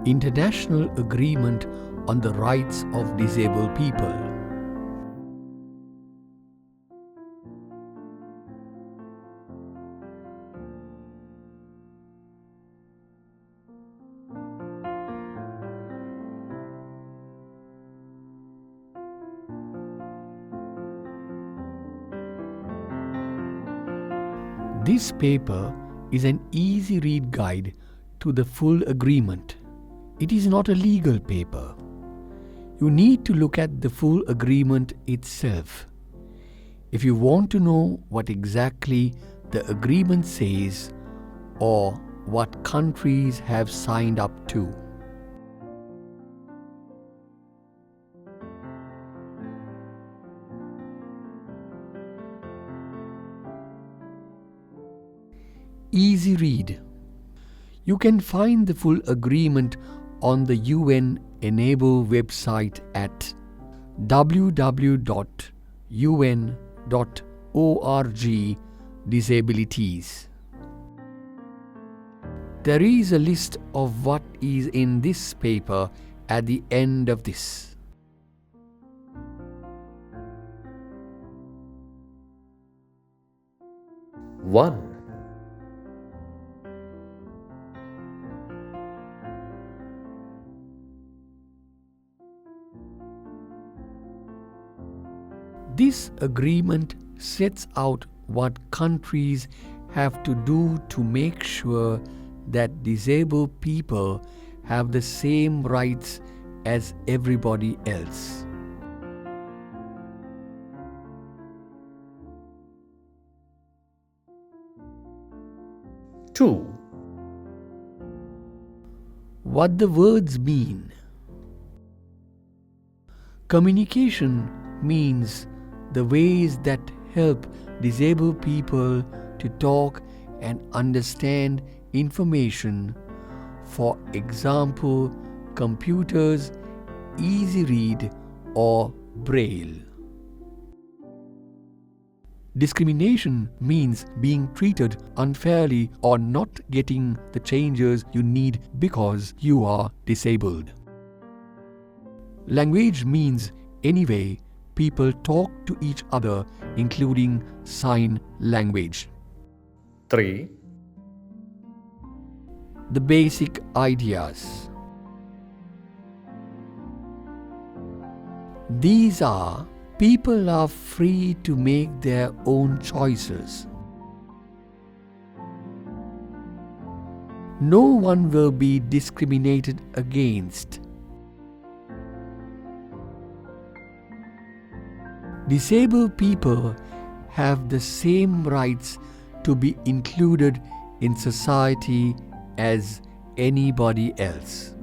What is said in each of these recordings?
International Agreement on the Rights of Disabled People. This paper is an easy read guide to the full agreement. It is not a legal paper. You need to look at the full agreement itself. If you want to know what exactly the agreement says or what countries have signed up to. Easy read. You can find the full agreement on the UN Enable website at www.un.org/disabilities. There is a list of what is in this paper at the end of this. One. This agreement sets out what countries have to do to make sure that disabled people have the same rights as everybody else. Two. What the words mean. Communication means the ways that help disabled people to talk and understand information, for example, computers, easy read, or braille. Discrimination means being treated unfairly or not getting the changes you need because you are disabled. Language means any way people talk to each other, including sign language. 3. The basic ideas. These are: people are free to make their own choices. No one will be discriminated against. Disabled people have the same rights to be included in society as anybody else.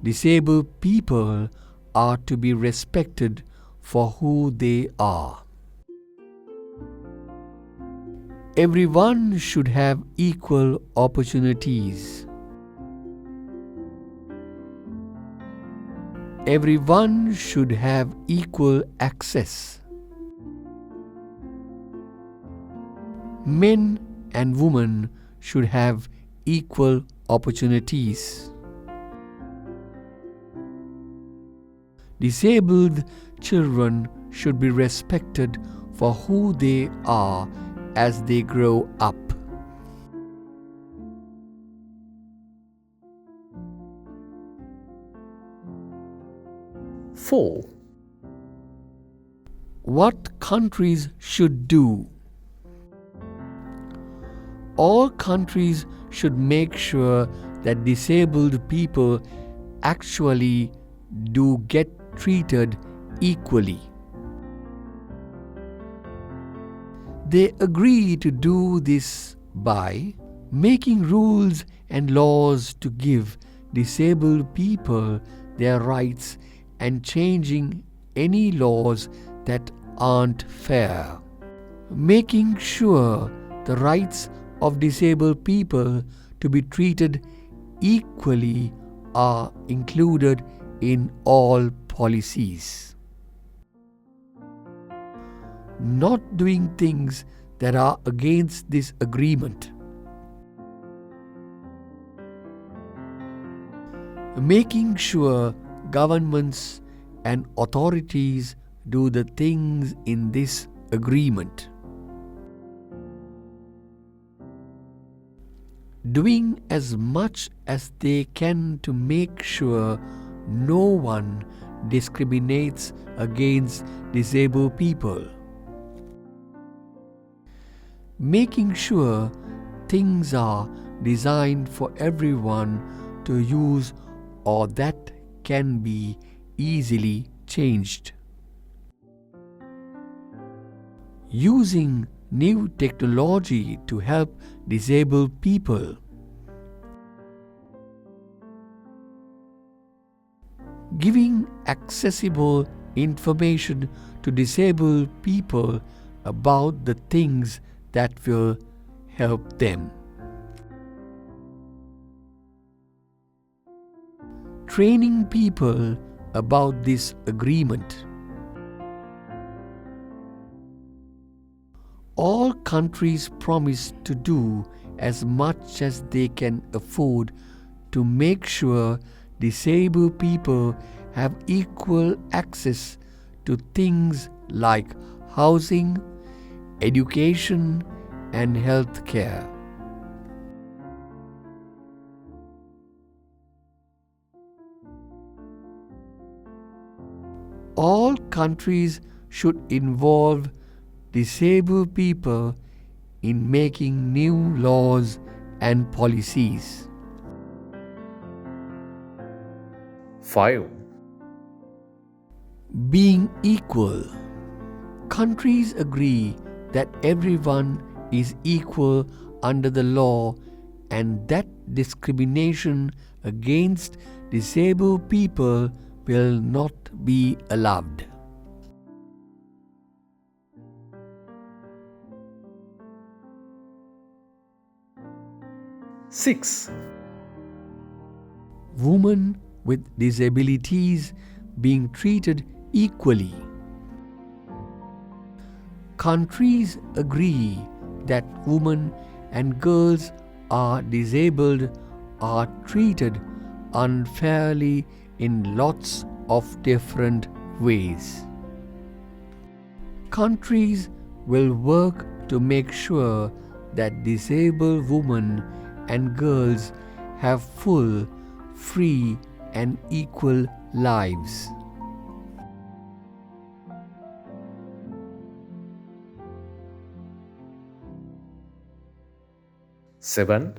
Disabled people are to be respected for who they are. Everyone should have equal opportunities. Everyone should have equal access. Men and women should have equal opportunities. Disabled children should be respected for who they are as they grow up. Four. What countries should do. All countries should make sure that disabled people actually do get treated equally. They agree to do this by making rules and laws to give disabled people their rights and changing any laws that aren't fair. Making sure the rights of disabled people to be treated equally are included in all policies. Not doing things that are against this agreement. making sure governments and authorities do the things in this agreement. Doing as much as they can to make sure no one discriminates against disabled people. Making sure things are designed for everyone to use or that can be easily changed. Using new technology to help disabled people. Giving accessible information to disabled people about the things that will help them. Training people about this agreement. All countries promise to do as much as they can afford to make sure disabled people have equal access to things like housing, education, and health care. All countries should involve disabled people in making new laws and policies. 5. Being equal. Countries agree that everyone is equal under the law and that discrimination against disabled people will not be allowed. Six. Women with disabilities being treated equally. Countries agree that women and girls are disabled are treated unfairly in lots of different ways. Countries will work to make sure that disabled women and girls have full, free, and equal lives. Seven.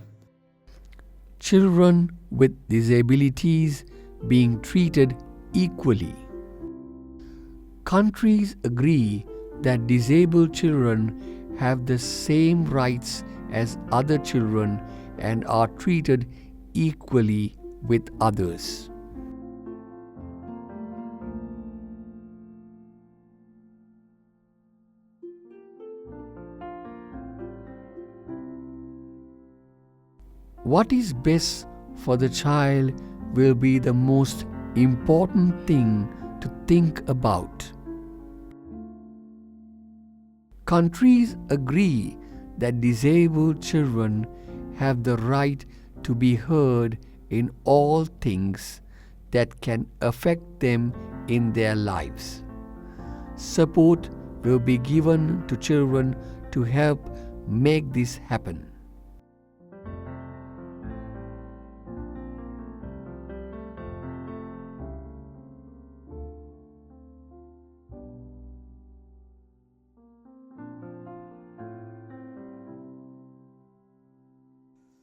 Children with disabilities being treated equally. Countries agree that disabled children have the same rights as other children and are treated equally with others. What is best for the child will be the most important thing to think about. Countries agree that disabled children have the right to be heard in all things that can affect them in their lives. Support will be given to children to help make this happen.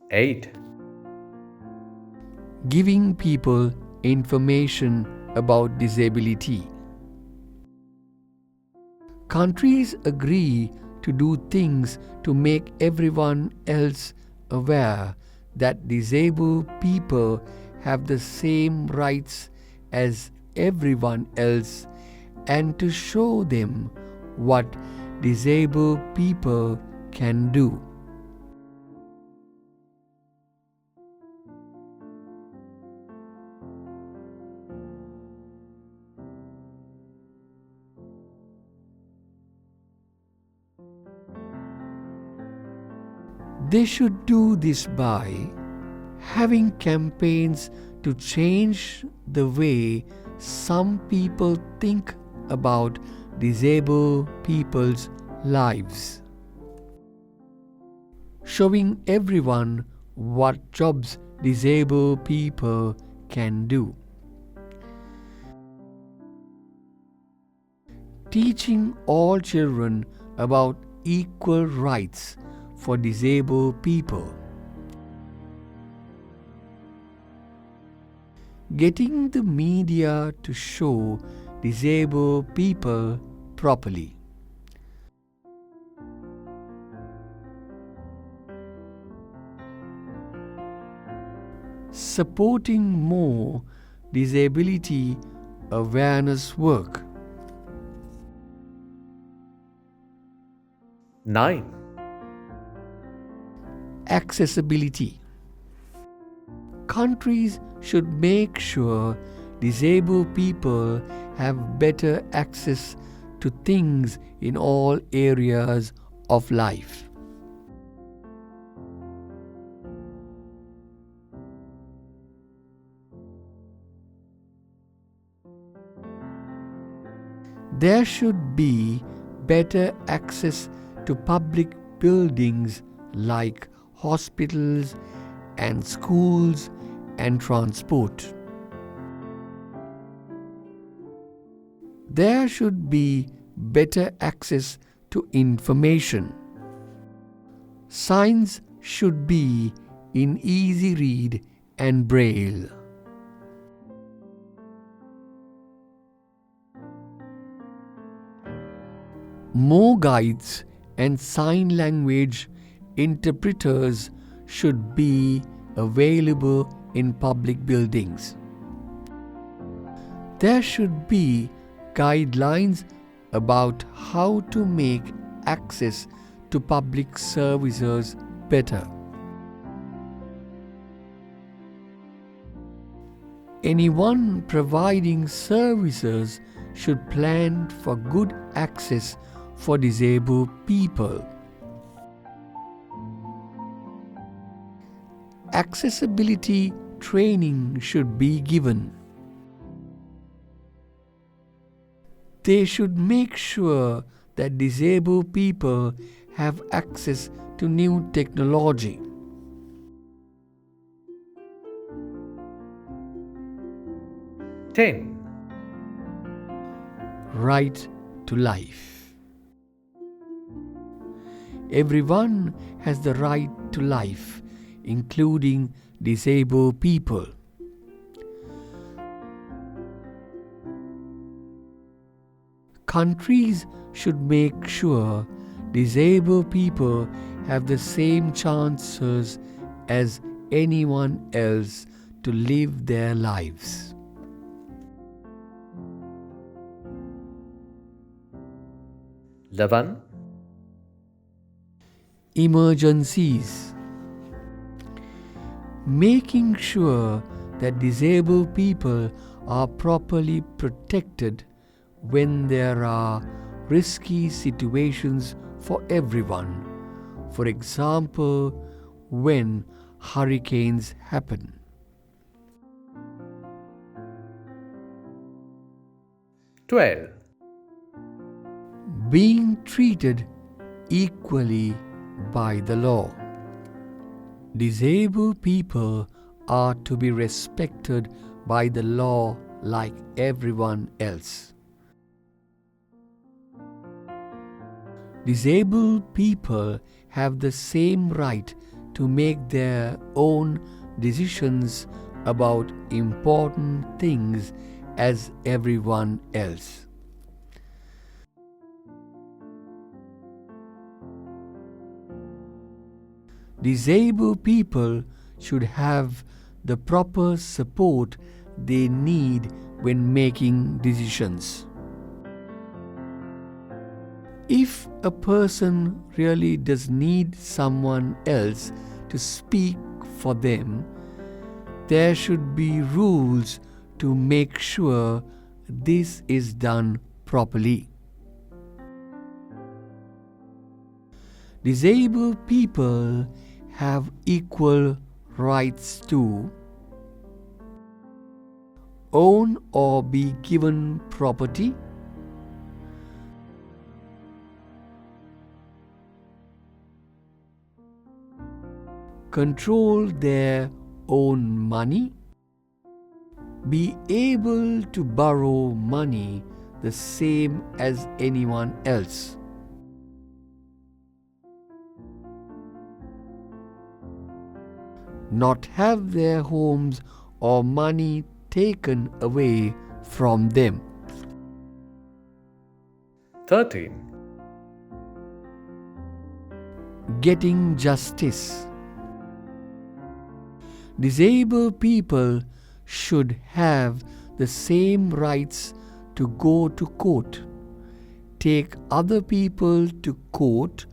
Eight. Giving people information about disability. Countries agree to do things to make everyone else aware that disabled people have the same rights as everyone else and to show them what disabled people can do. They should do this by having campaigns to change the way some people think about disabled people's lives, showing everyone what jobs disabled people can do. Teaching all children about equal rights for disabled people. Getting the media to show disabled people properly. Supporting more disability awareness work. 9. Accessibility. Countries should make sure disabled people have better access to things in all areas of life. There should be better access to public buildings like hospitals and schools and transport. There should be better access to information. Signs should be in easy read and braille. More guides and sign language interpreters should be available in public buildings. There should be guidelines about how to make access to public services better. Anyone providing services should plan for good access for disabled people. Accessibility training should be given. They should make sure that disabled people have access to new technology. Ten. Right to life. Everyone has the right to life, including disabled people. Countries should make sure disabled people have the same chances as anyone else to live their lives. Eleven. Emergencies. Making sure that disabled people are properly protected when there are risky situations for everyone. For example, when hurricanes happen. 12. Being treated equally by the law. Disabled people are to be respected by the law like everyone else. Disabled people have the same right to make their own decisions about important things as everyone else. Disabled people should have the proper support they need when making decisions. If a person really does need someone else to speak for them, there should be rules to make sure this is done properly. Disabled people have equal rights to own or be given property, control their own money, be able to borrow money the same as anyone else, not have their homes or money taken away from them. 13. Getting justice. Disabled people should have the same rights to go to court, take other people to court,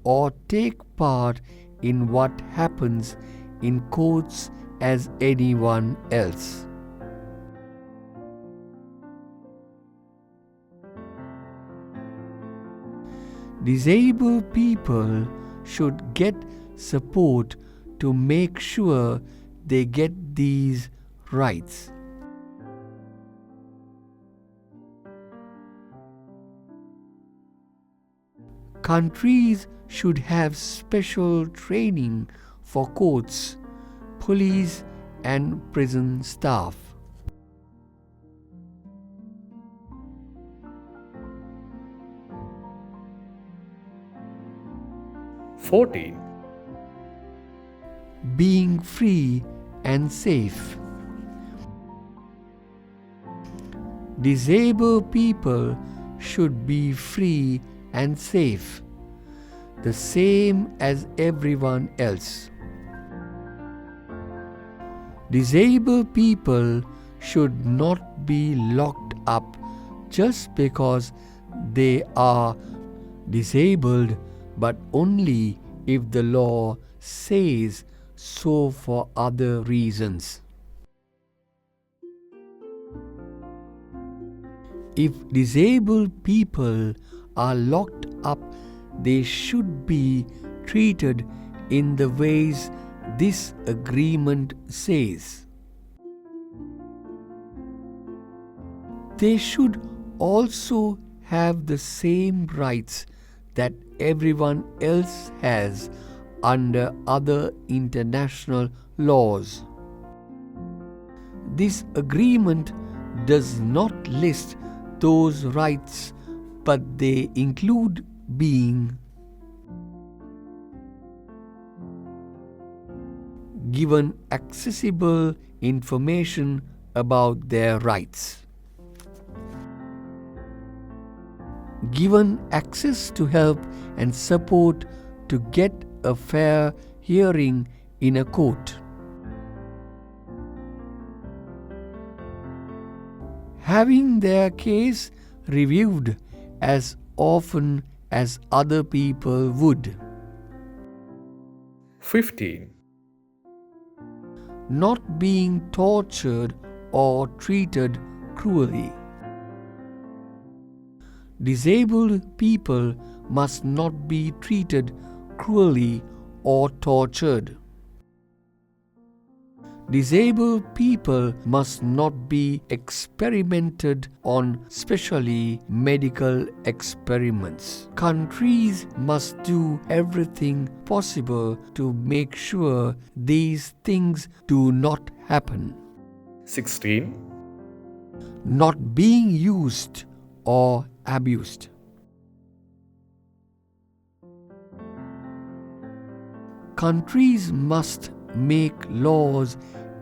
or take part in what happens in courts as anyone else. Disabled people should get support to make sure they get these rights. Countries should have special training for courts, police, and prison staff. Fourteen. Being free and safe. Disabled people should be free and safe, the same as everyone else. Disabled people should not be locked up just because they are disabled, but only if the law says so for other reasons. If disabled people are locked up, they should be treated in the ways this agreement says. They should also have the same rights that everyone else has under other international laws. This agreement does not list those rights, but they include being given accessible information about their rights, given access to help and support to get a fair hearing in a court, having their case reviewed as often as other people would. 15. Not being tortured or treated cruelly. Disabled people must not be treated cruelly or tortured. Disabled people must not be experimented on, especially medical experiments. Countries must do everything possible to make sure these things do not happen. 16. Not being used or abused. Countries must make laws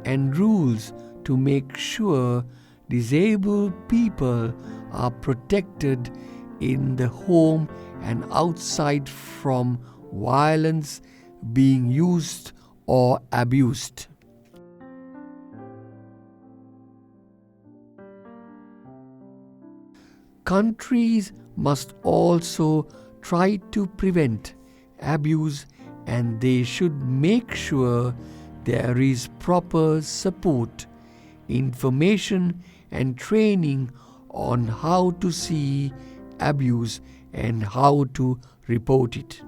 and rules to make sure disabled people are protected in the home and outside from violence, being used or abused. Countries must also try to prevent abuse, and they should make sure there is proper support, information, and training on how to see abuse and how to report it.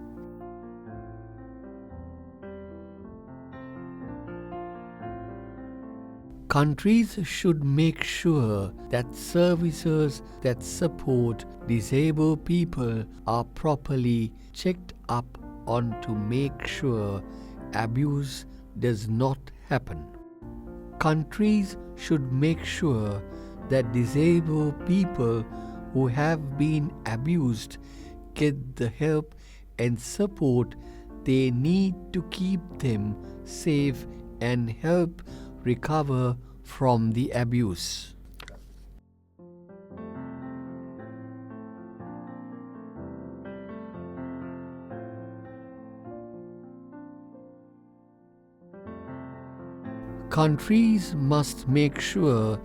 Countries should make sure that services that support disabled people are properly checked up on to make sure abuse does not happen. Countries should make sure that disabled people who have been abused get the help and support they need to keep them safe and help recover from the abuse. Countries must make sure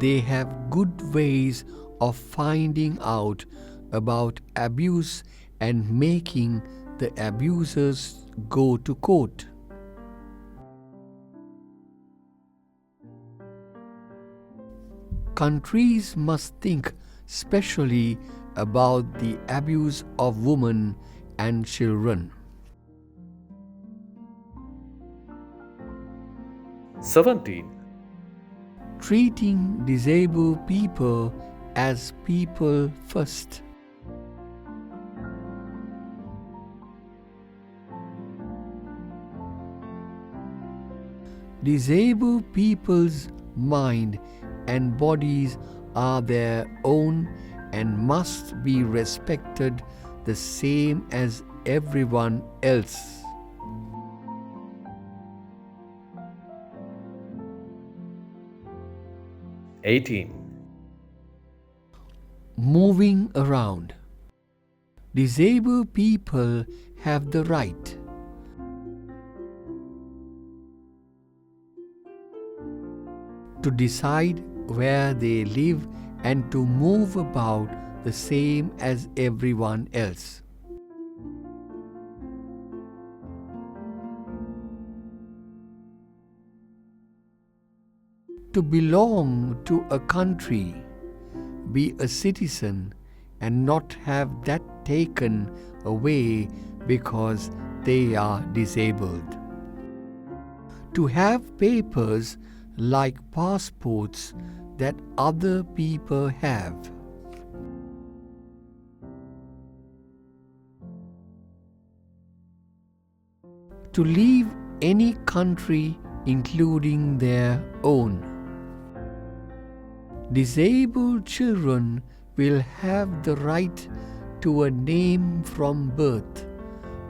they have good ways of finding out about abuse and making the abusers go to court. Countries must think specially about the abuse of women and children. 17. Treating disabled people as people first. Disabled people's mind and bodies are their own and must be respected the same as everyone else. Moving around. Disabled people have the right to decide where they live and to move about the same as everyone else. To belong to a country, be a citizen, and not have that taken away because they are disabled. To have papers like passports that other people have. To leave any country including their own. Disabled children will have the right to a name from birth,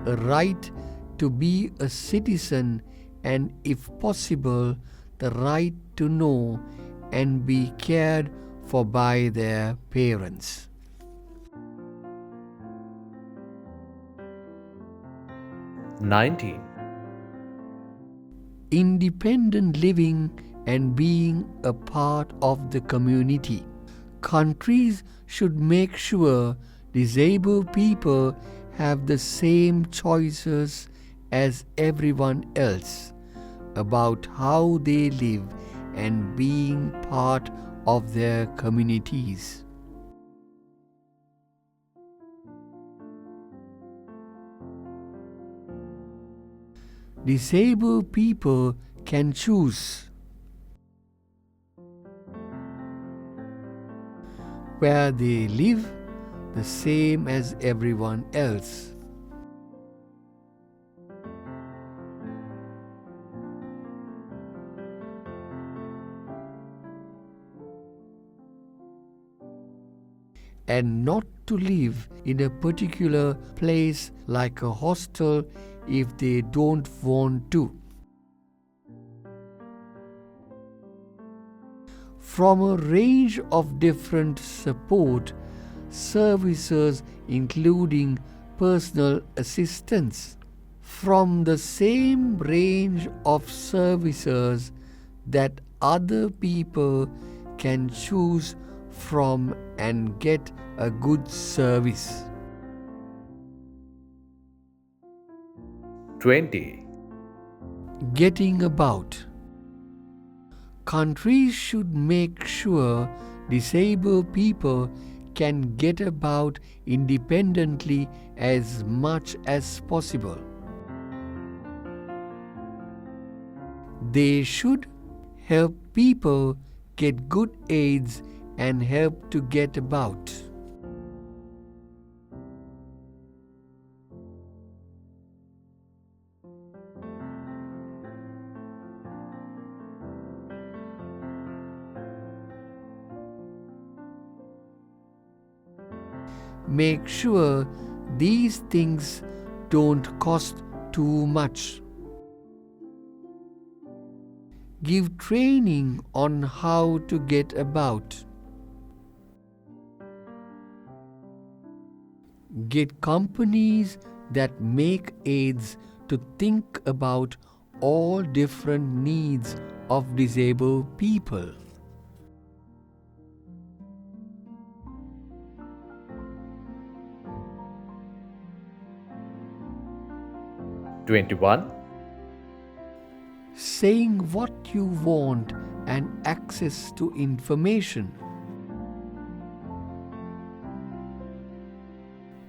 a right to be a citizen, and if possible, the right to know and be cared for by their parents. Independent living and being a part of the community. Countries should make sure disabled people have the same choices as everyone else about how they live and being part of their communities. Disabled people can choose where they live the same as everyone else. And not to live in a particular place like a hostel if they don't want to. From a range of different support services including personal assistance. From the same range of services that other people can choose from and get a good service. 20. Getting about. Countries should make sure disabled people can get about independently as much as possible. They should help people get good aids and help to get about. Make sure these things don't cost too much. Give training on how to get about. Get companies that make aids to think about all different needs of disabled people. Twenty-one. Saying what you want and access to information.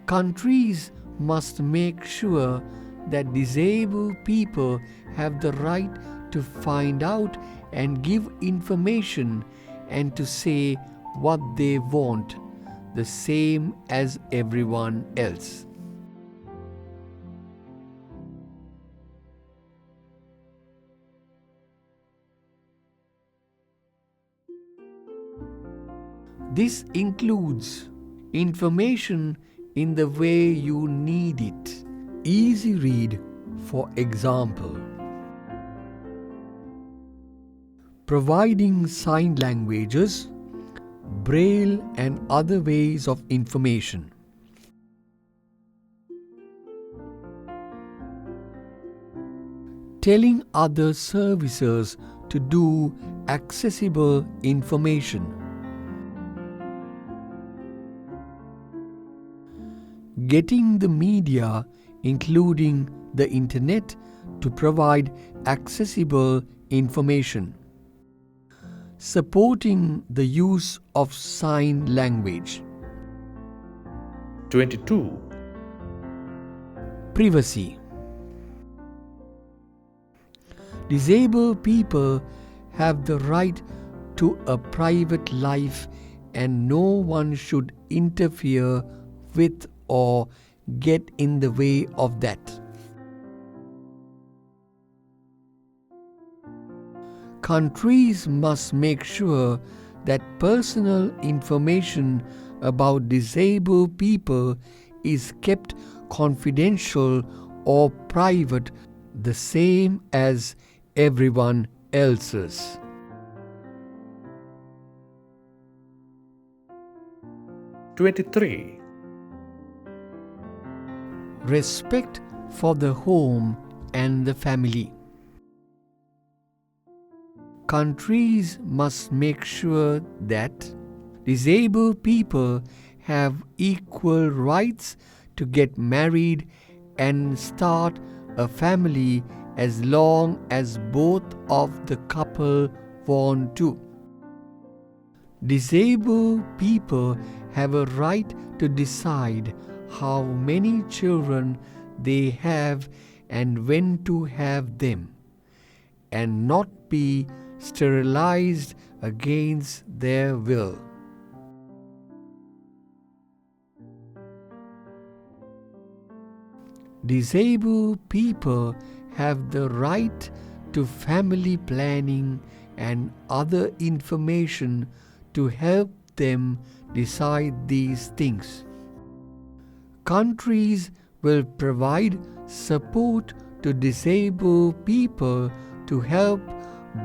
Countries must make sure that disabled people have the right to find out and give information and to say what they want, the same as everyone else. This includes information in the way you need it. Easy read, for example. Providing sign languages, braille and other ways of information. Telling other services to do accessible information. Getting the media, including the internet, to provide accessible information. Supporting the use of sign language. 22. Privacy. Disabled people have the right to a private life and no one should interfere with or get in the way of that. Countries must make sure that personal information about disabled people is kept confidential or private, the same as everyone else's. Twenty-three. Respect for the home and the family. Countries must make sure that disabled people have equal rights to get married and start a family as long as both of the couple want to. Disabled people have a right to decide how many children they have and when to have them, and not be sterilized against their will. Disabled people have the right to family planning and other information to help them decide these things. Countries will provide support to disabled people to help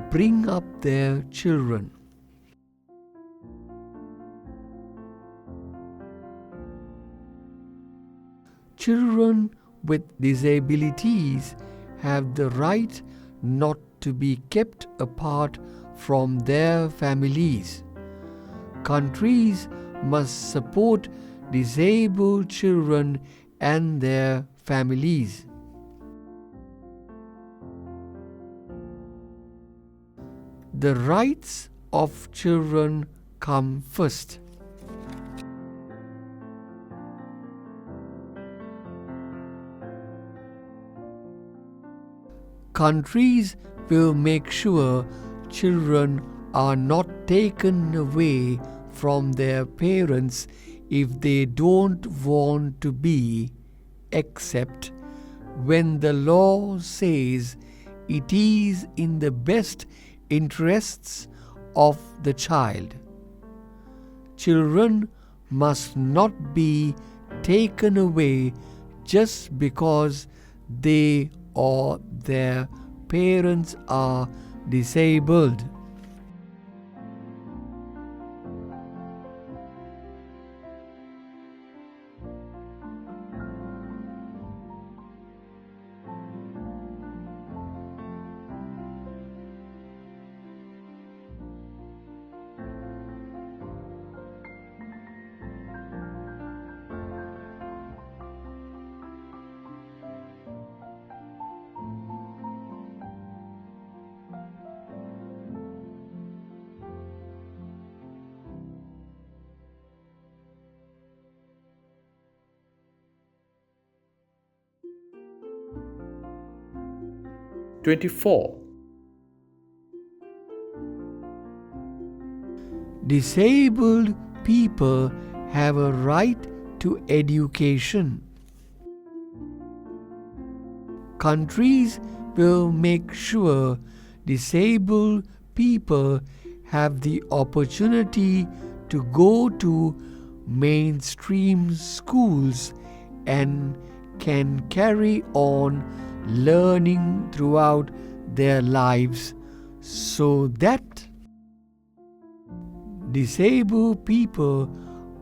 bring up their children. Children with disabilities have the right not to be kept apart from their families. Countries must support disabled children and their families. The rights of children come first. Countries will make sure children are not taken away from their parents if they don't want to be, except when the law says it is in the best interests of the child. Children must not be taken away just because they or their parents are disabled. Twenty-four. Disabled people have a right to education. Countries will make sure disabled people have the opportunity to go to mainstream schools and can carry on learning throughout their lives, so that disabled people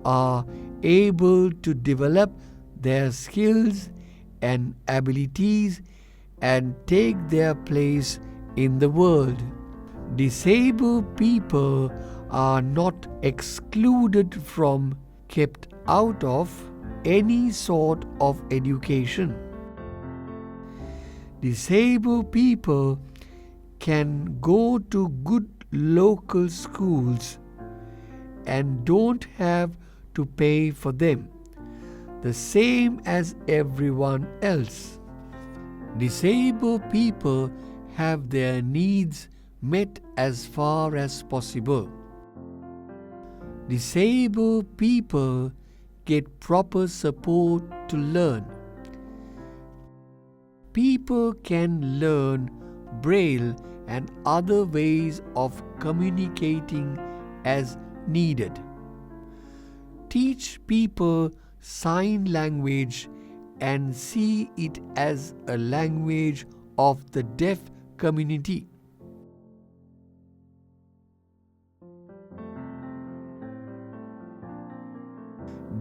are able to develop their skills and abilities and take their place in the world. Disabled people are not excluded from, kept out of any sort of education. Disabled people can go to good local schools and don't have to pay for them, the same as everyone else. Disabled people have their needs met as far as possible. Disabled people get proper support to learn. People can learn Braille and other ways of communicating as needed. Teach people sign language and see it as a language of the deaf community.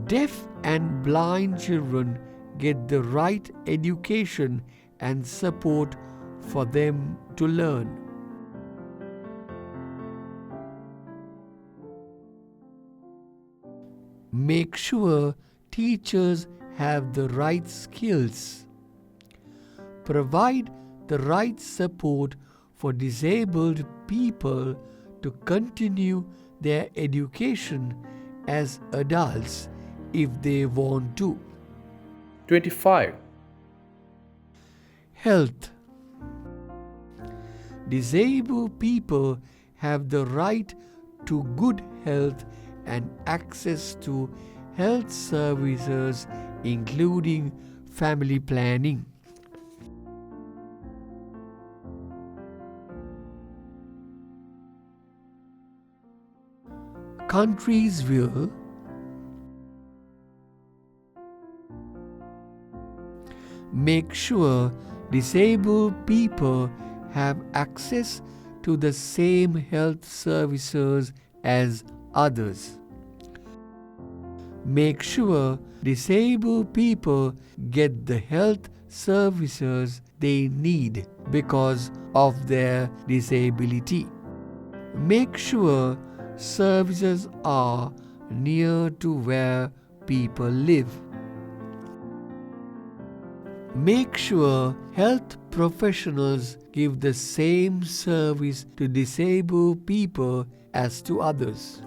Deaf and blind children get the right education and support for them to learn. Make sure teachers have the right skills. Provide the right support for disabled people to continue their education as adults if they want to. 25. Health. Disabled people have the right to good health and access to health services, including family planning. Countries will make sure disabled people have access to the same health services as others. Make sure disabled people get the health services they need because of their disability. Make sure services are near to where people live. Make sure health professionals give the same service to disabled people as to others.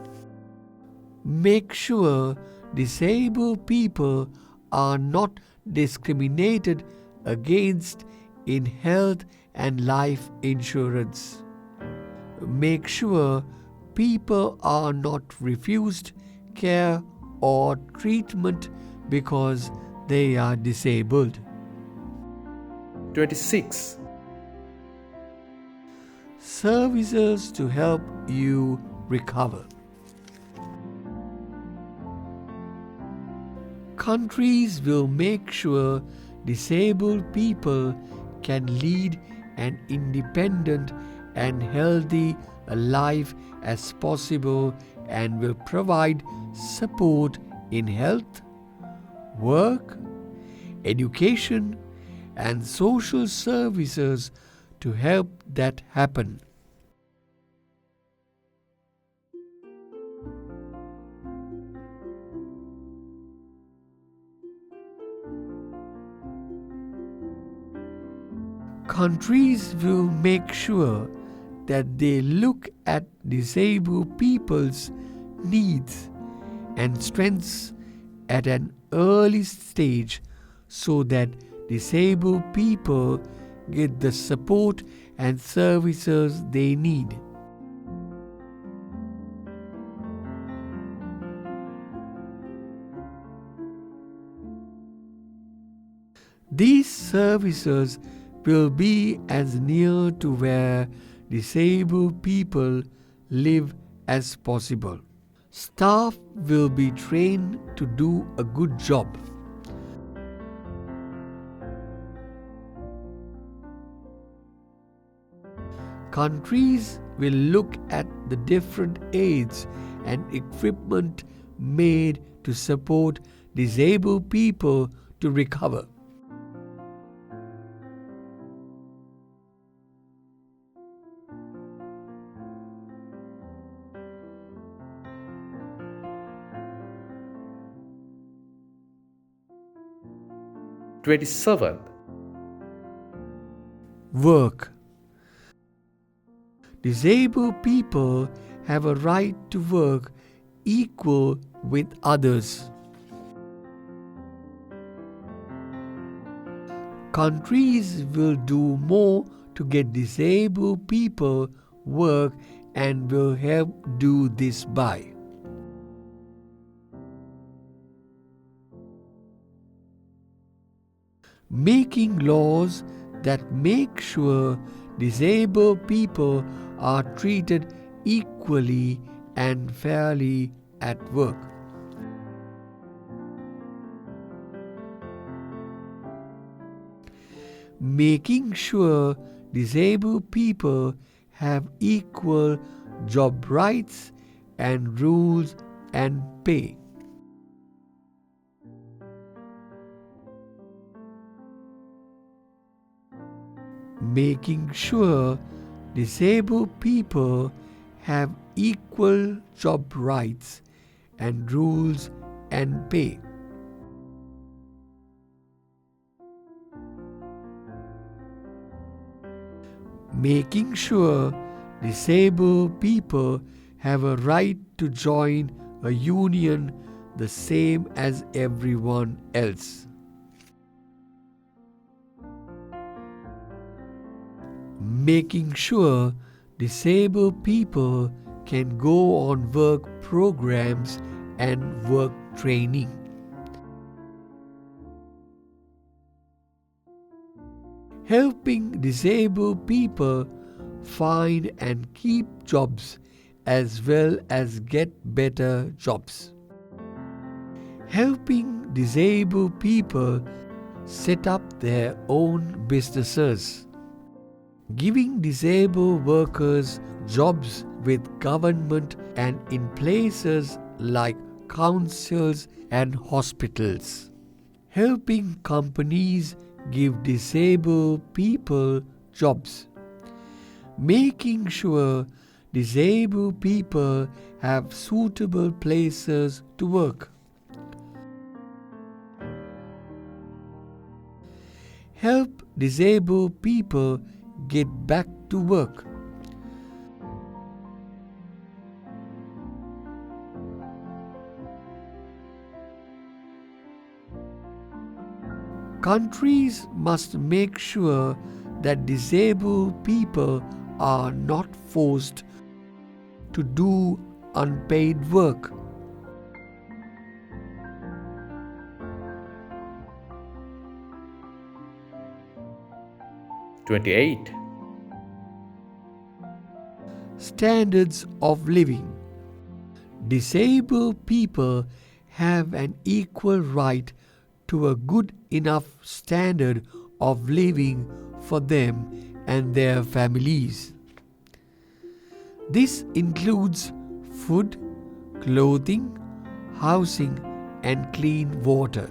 Make sure disabled people are not discriminated against in health and life insurance. make sure people are not refused care or treatment because they are disabled. 26. Services to help you recover. Countries will make sure disabled people can lead an independent and healthy a life as possible and will provide support in health, work, education, and social services to help that happen. Countries will make sure that they look at disabled people's needs and strengths at an early stage so that disabled people get the support and services they need. These services will be as near to where disabled people live as possible. Staff will be trained to do a good job. Countries will look at the different aids and equipment made to support disabled people to recover. Twenty-seven. Work. Disabled people have a right to work equal with others. Countries will do more to get disabled people work and will help do this by making laws that make sure disabled people are treated equally and fairly at work. Making sure disabled people have equal job rights and rules and pay. Making sure disabled people have equal job rights and rules and pay. Making sure disabled people have a right to join a union the same as everyone else. Making sure disabled people can go on work programs and work training. Helping disabled people find and keep jobs as well as get better jobs. Helping disabled people set up their own businesses. Giving disabled workers jobs with government and in places like councils and hospitals. Helping companies give disabled people jobs. Making sure disabled people have suitable places to work. Help disabled people get back to work. Countries must make sure that disabled people are not forced to do unpaid work. $28. Standards of living. Disabled people have an equal right to a good enough standard of living for them and their families. This includes food, clothing, housing, and clean water.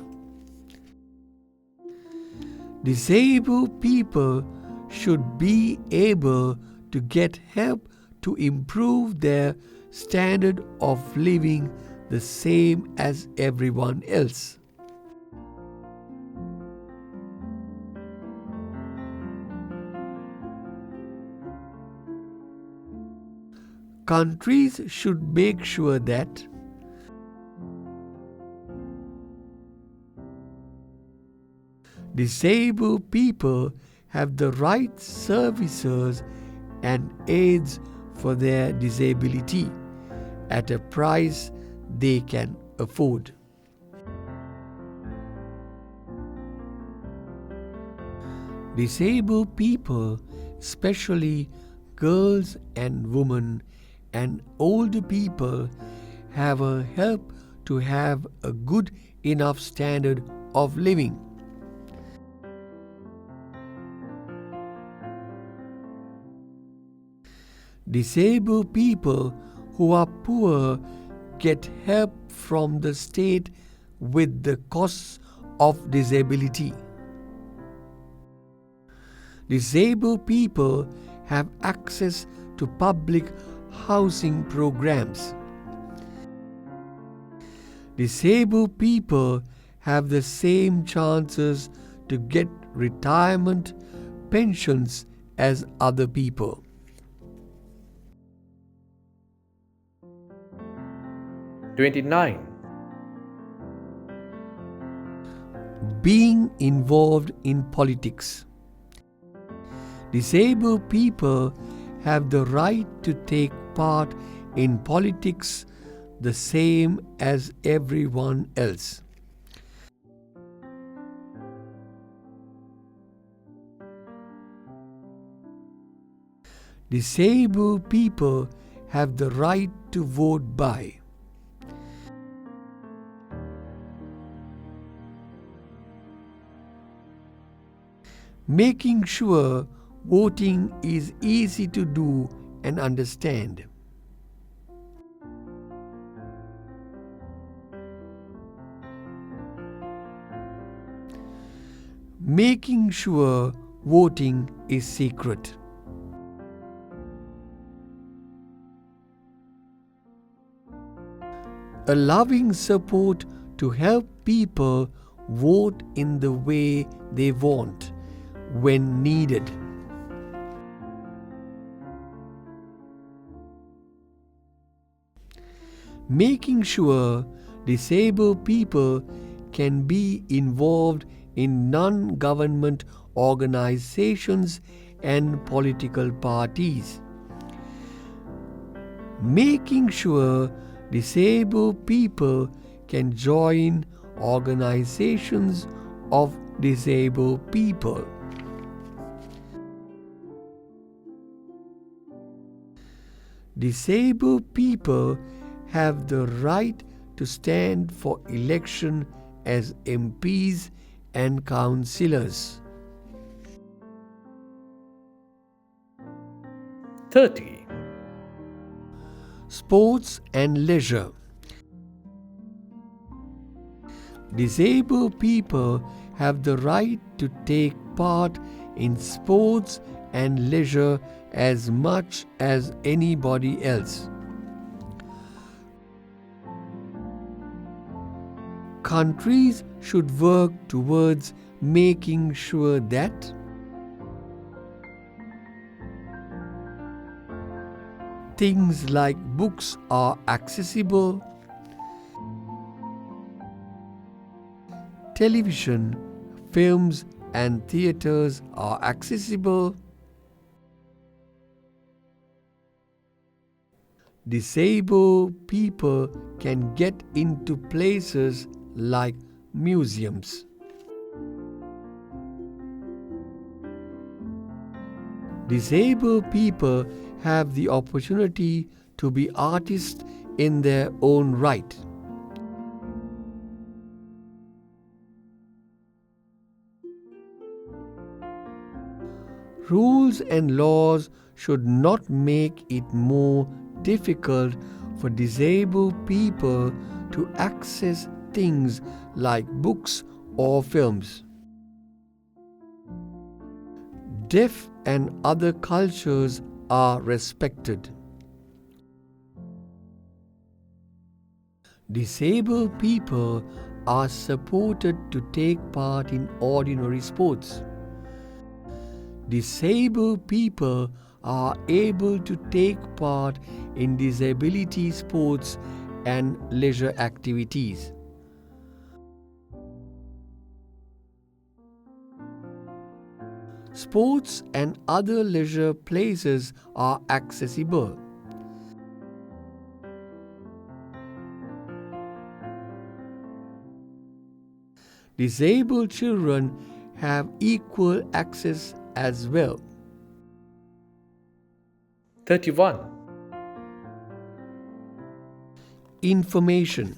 Disabled people should be able to get help to improve their standard of living the same as everyone else. Countries should make sure that disabled people have the right services and aids for their disability at a price they can afford. Disabled people, especially girls and women and older people, have a help to have a good enough standard of living. Disabled people who are poor get help from the state with the costs of disability. Disabled people have access to public housing programs. Disabled people have the same chances to get retirement pensions as other people. $29. Being involved in politics. Disabled people have the right to take part in politics the same as everyone else. Disabled people have the right to vote by making sure voting is easy to do and understand. Making sure voting is secret. Allowing support to help people vote in the way they want when needed. Making sure disabled people can be involved in non-government organizations and political parties. Making sure disabled people can join organizations of disabled people. Disabled people have the right to stand for election as MPs and councillors. 30. Sports and leisure. Disabled people have the right to take part in sports and leisure as much as anybody else. Countries should work towards making sure that things like books are accessible, television, films, and theaters are accessible, Disabled people can get into places like museums. Disabled people have the opportunity to be artists in their own right. Rules and laws should not make it more difficult for disabled people to access things like books or films. Deaf and other cultures are respected. Disabled people are supported to take part in ordinary sports. Disabled people are able to take part in disability sports and leisure activities. Sports and other leisure places are accessible. Disabled children have equal access as well. 31. Information.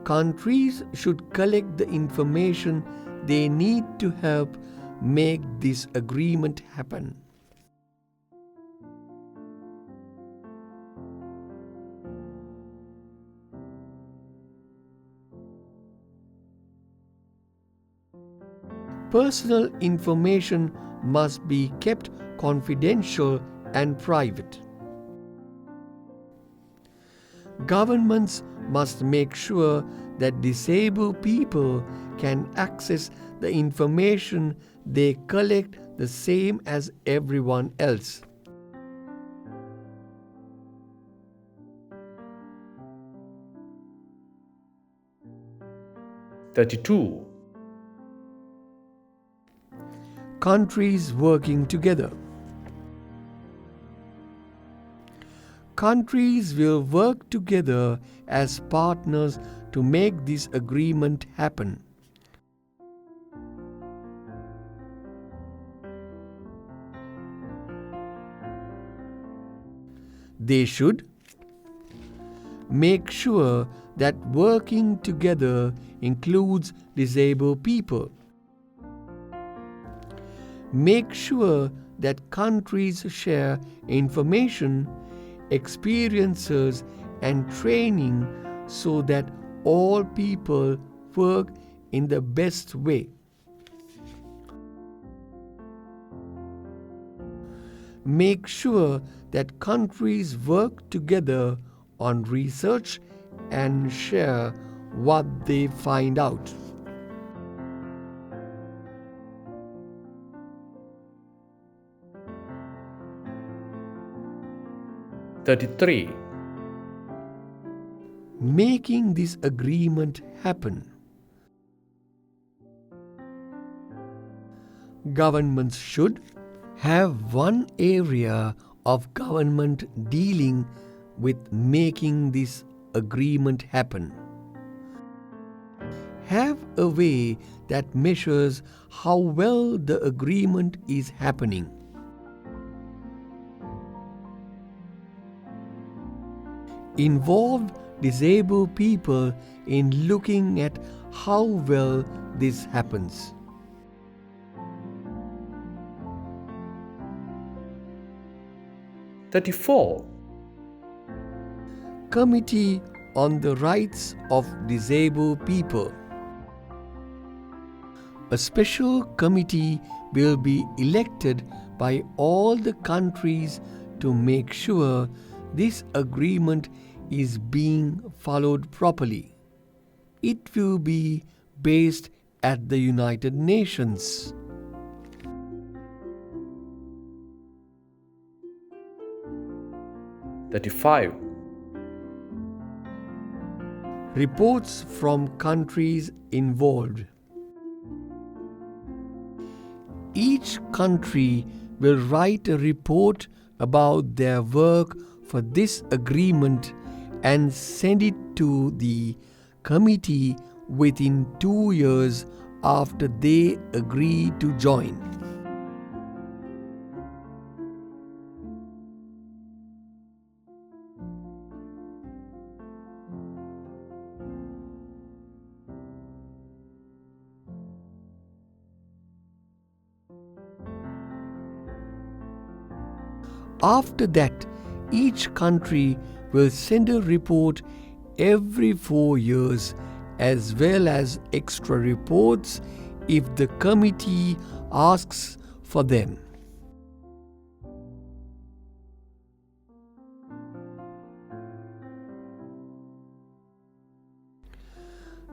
Countries should collect the information they need to help make this agreement happen. Personal information must be kept confidential and private. Governments must make sure that disabled people can access the information they collect the same as everyone else. Thirty-two. Countries working together. Countries will work together as partners to make this agreement happen. They should make sure that working together includes disabled people. Make sure that countries share information, experiences, and training so that all people work in the best way. Make sure that countries work together on research and share what they find out. Thirty-three. Making this agreement happen. Governments should have one area of government dealing with making this agreement happen. Have a way that measures how well the agreement is happening. Involve disabled people in looking at how well this happens. Thirty-four. Committee on the Rights of Disabled People. A special committee will be elected by all the countries to make sure this agreement is being followed properly. It will be based at the United Nations. Thirty-five. Reports from countries involved. Each country will write a report about their work for this agreement and send it to the committee within 2 years after they agree to join. After that, each country will send a report every 4 years, as well as extra reports if the committee asks for them.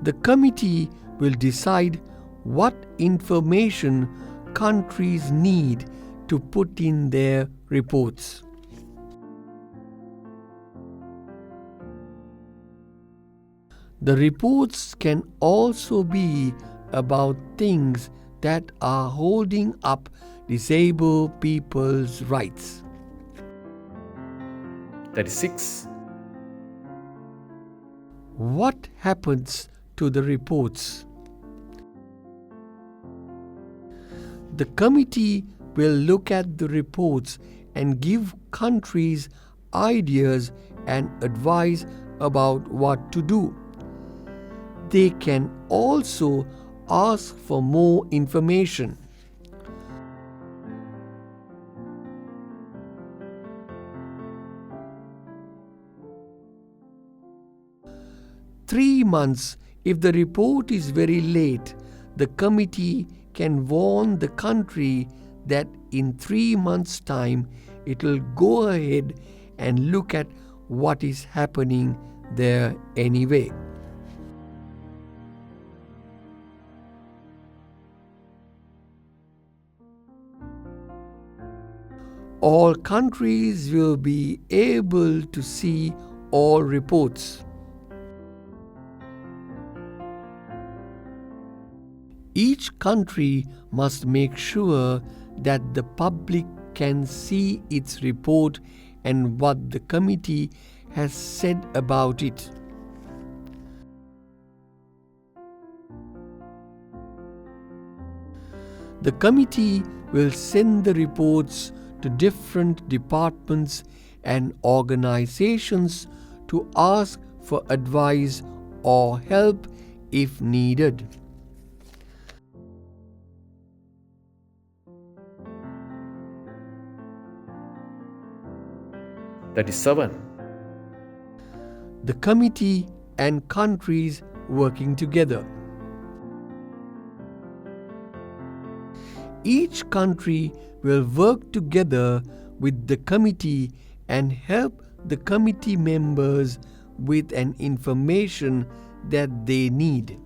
The committee will decide what information countries need to put in their reports. The reports can also be about things that are holding up disabled people's rights. 36. What happens to the reports? The committee will look at the reports and give countries ideas and advice about what to do. They can also ask for more information. Three months. If the report is very late, the committee can warn the country that in 3 months' time it will go ahead and look at what is happening there anyway. All countries will be able to see all reports. Each country must make sure that the public can see its report and what the committee has said about it. The committee will send the reports to different departments and organizations to ask for advice or help if needed. That is 7. The committee and countries working together. Each country will work together with the committee and help the committee members with an information that they need.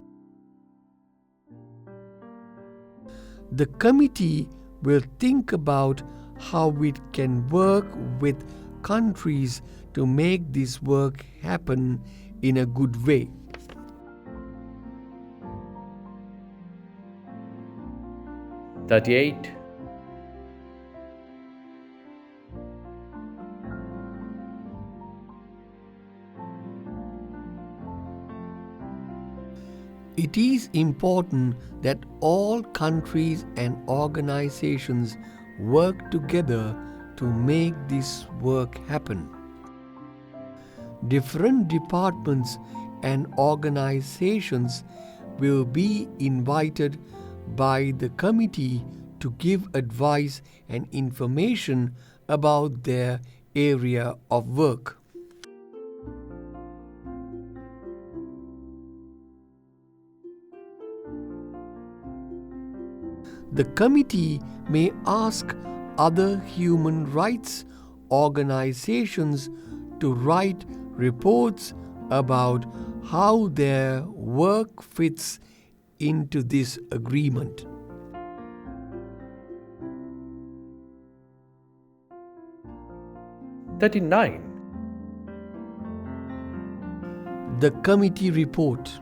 The committee will think about how it can work with countries to make this work happen in a good way. Thirty-eight. It is important that all countries and organizations work together to make this work happen. Different departments and organizations will be invited by the committee to give advice and information about their area of work. The committee may ask other human rights organizations to write reports about how their work fits into this agreement. Thirty-nine. The committee report.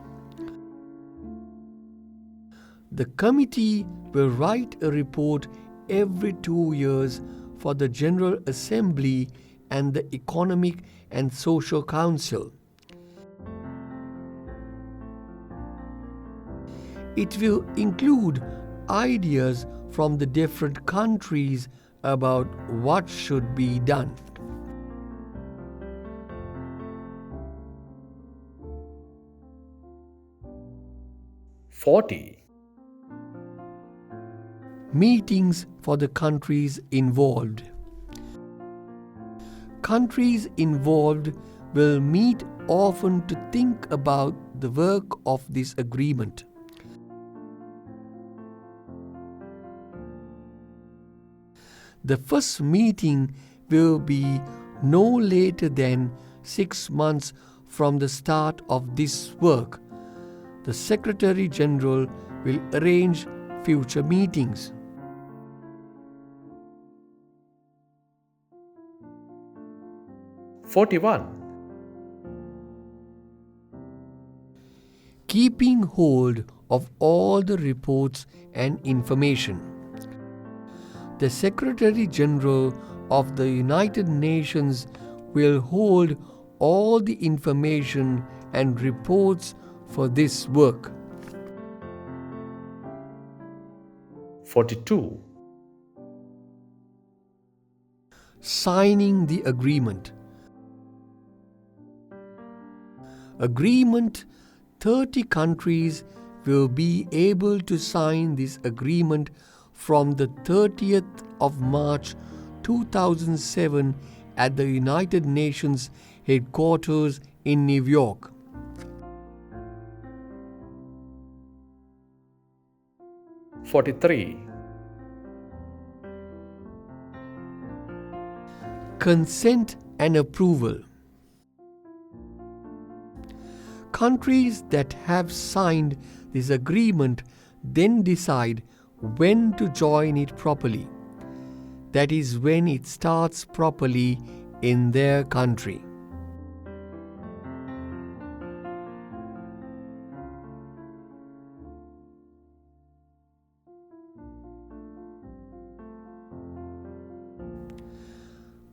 The committee will write a report every 2 years for the General Assembly and the Economic and Social Council. It will include ideas from the different countries about what should be done. Meetings for the countries involved. Countries involved will meet often to think about the work of this agreement. The first meeting will be no later than 6 months from the start of this work. The Secretary General will arrange future meetings. Keeping hold of all the reports and information. The Secretary General of the United Nations will hold all the information and reports for this work. 42. Signing the agreement. Agreement: 30 countries will be able to sign this agreement from the 30th of March 2007 at the United Nations headquarters in New York. 43. Consent and approval. Countries that have signed this agreement then decide when to join it properly. That is, when it starts properly in their country.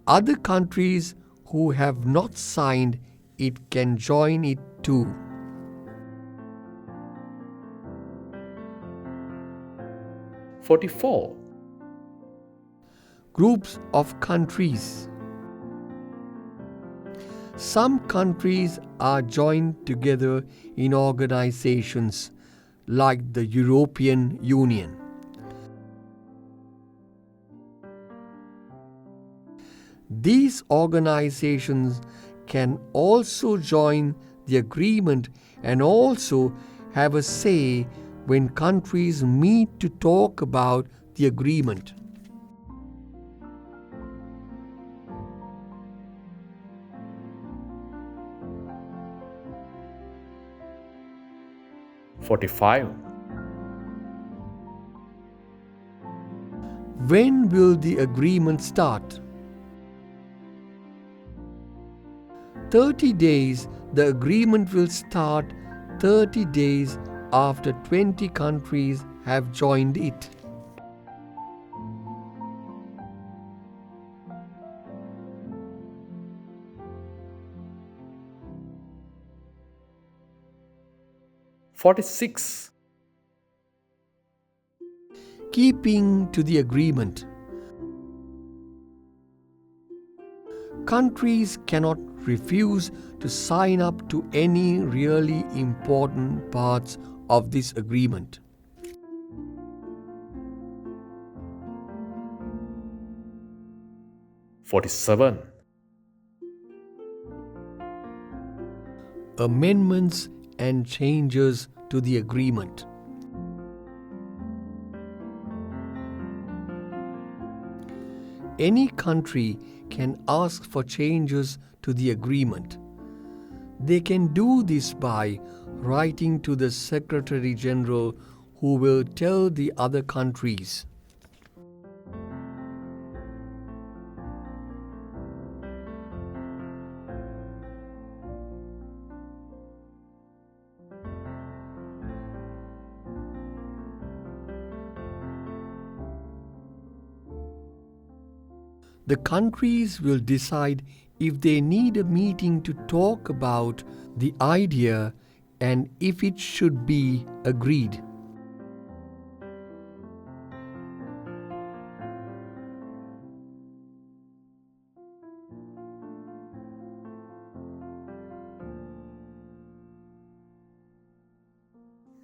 Other countries who have not signed it can join it too. "44. Groups of countries. Some countries are joined together in organizations like the European Union. These organizations can also join the agreement and also have a say when countries meet to talk about the agreement. "45. When will the agreement start? 30 days. The agreement will start 30 days after 20 countries have joined it. "46. Keeping to the agreement. Countries cannot refuse to sign up to any really important parts of this agreement. "47. Amendments and changes to the agreement. Any country can ask for changes to the agreement. They can do this by writing to the Secretary General, who will tell the other countries. The countries will decide if they need a meeting to talk about the idea and if it should be agreed.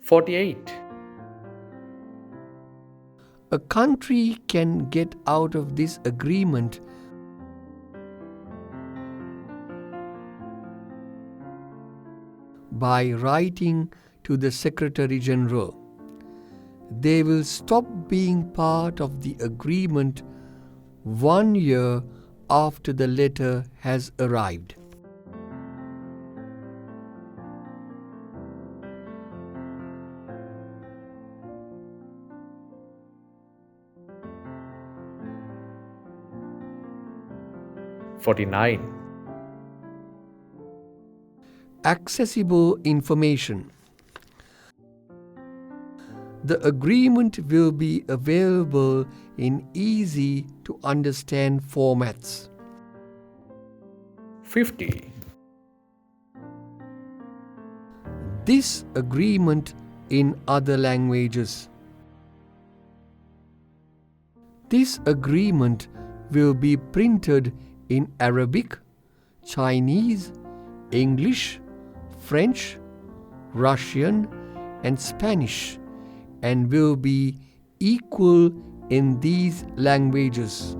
"48. A country can get out of this agreement by writing to the Secretary General. They will stop being part of the agreement 1 year after the letter has arrived. "49. Accessible information. The agreement will be available in easy to understand formats. 50. This agreement in other languages. This agreement will be printed in Arabic, Chinese, English, French, Russian, and Spanish, and will be equal in these languages.